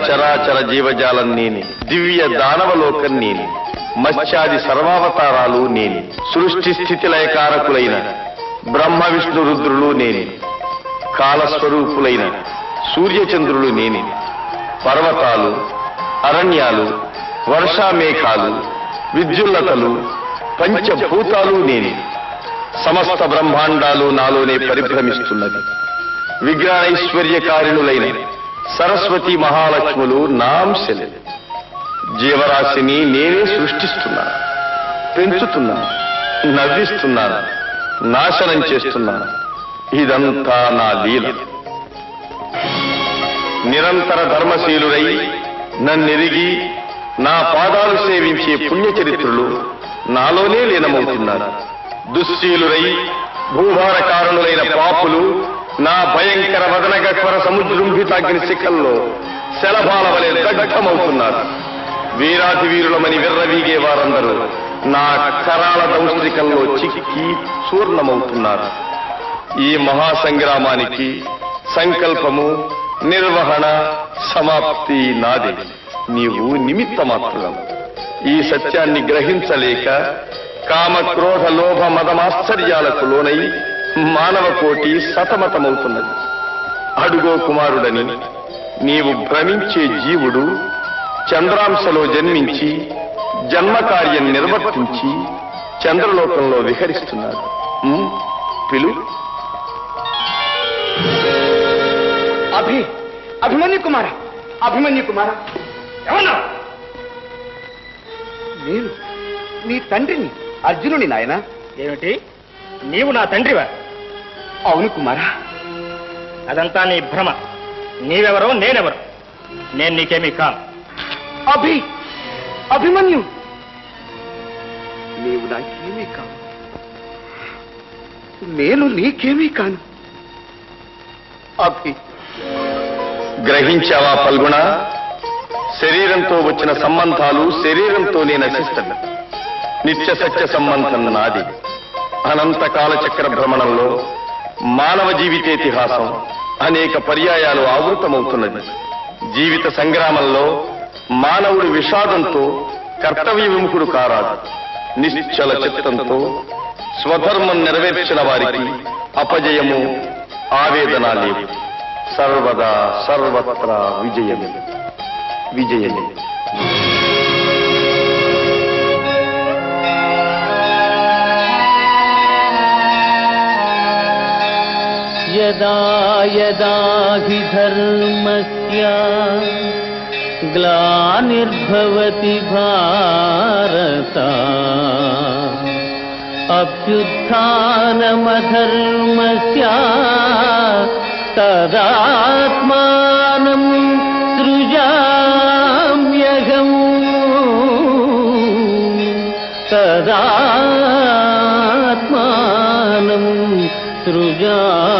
చరాచర జీవజాలం నేనే, దివ్య దానవలోకం నేనే, మత్స్యాది సర్వావతారాలు నేనే, సృష్టి స్థితి లయకారకులైన బ్రహ్మ విష్ణు రుద్రులు నేనే, కాలస్వరూపులైన సూర్యచంద్రులు నేనే, పర్వతాలు, అరణ్యాలు, వర్షామేఘాలు, విద్యుల్లతలు, పంచభూతాలు నేనే, సమస్త బ్రహ్మాండాలు నాలోనే పరిభ్రమిస్తున్నది. విజ్ఞానైశ్వర్యకారిణులైన సరస్వతి మహాలక్ష్ములు నా అంశలే. జీవరాశిని నేనే సృష్టిస్తున్నాను, పెంచుతున్నాను, నవ్విస్తున్నాను, నాశనం చేస్తున్నాను. ఇదంతా నా లీల. నిరంతర ధర్మశీలురై నన్నెరిగి నా పాదాలు సేవించే పుణ్యచరిత్రులు నాలోనే లీనమవుతున్నారు. దుశ్శీలురై భూభారకారులైన పాపులు నా భయంకర వదనగహ్వర సముద్రంభితాగ్ని శిఖల్లో శలభాల వలె దగ్ధమవుతున్నారు. వీరాధి వీరులమని విర్రవీగే వారందరూ నా కరాల దౌష్టికంలో చిక్కి చూర్ణమవుతున్నారు. ఈ మహాసంగ్రామానికి సంకల్పము, నిర్వహణ, సమాప్తి నాదే. నీవు నిమిత్త మాత్రం. ఈ సత్యాన్ని గ్రహించలేక కామ క్రోధ లోభ మదమాశ్చర్యాలకు లోనై మానవ కోటి సతమతమవుతున్నది. అడుగో కుమారుడని నీవు భ్రమించే జీవుడు చంద్రాంశలో జన్మించి జన్మకార్యం నిర్వర్తించి చంద్రలోకంలో విహరిస్తున్నాడు. పిలు. అభిమన్యు కుమార, అభిమన్యు కుమార, ఏమన్నా? నేను నీ తండ్రిని, అర్జునుని నాయన. ఏమిటి, నీవు నా తండ్రివా? అవును కుమారా. అదంతా నీ భ్రమ. నీవెవరో నేనెవరు? నేను నీకేమీ కాను. అభిమన్యు, నీవు నాకేమీ కాను, నేను నీకేమీ కాను. గ్రహించావా పల్గుణ? శరీరంతో వచ్చిన సంబంధాలు శరీరంతోనే నశిస్తాయి. నిత్య సత్య సంబంధం నాది. అనంత కాలచక్ర భ్రమణంలో మానవ జీవితేతిహాసం అనేక పర్యాయాలు ఆవృతమవుతున్నది. జీవిత సంగ్రామంలో మానవుడు విషాదంతో కర్తవ్య విముఖుడు కారాదు. నిశ్చల చిత్తంతో స్వధర్మం నెరవేర్చిన వారికి అపజయము, ఆవేదన లేవు. సర్వదా సర్వత్రా విజయమే, విజయమే. యదా యదా హి ధర్మస్య గ్లానిర్భవతి భారత అభ్యుత్థానమధర్మస్య తదాత్మానం సృజామ్యహం తదాత్మానం సృజామ్యహం.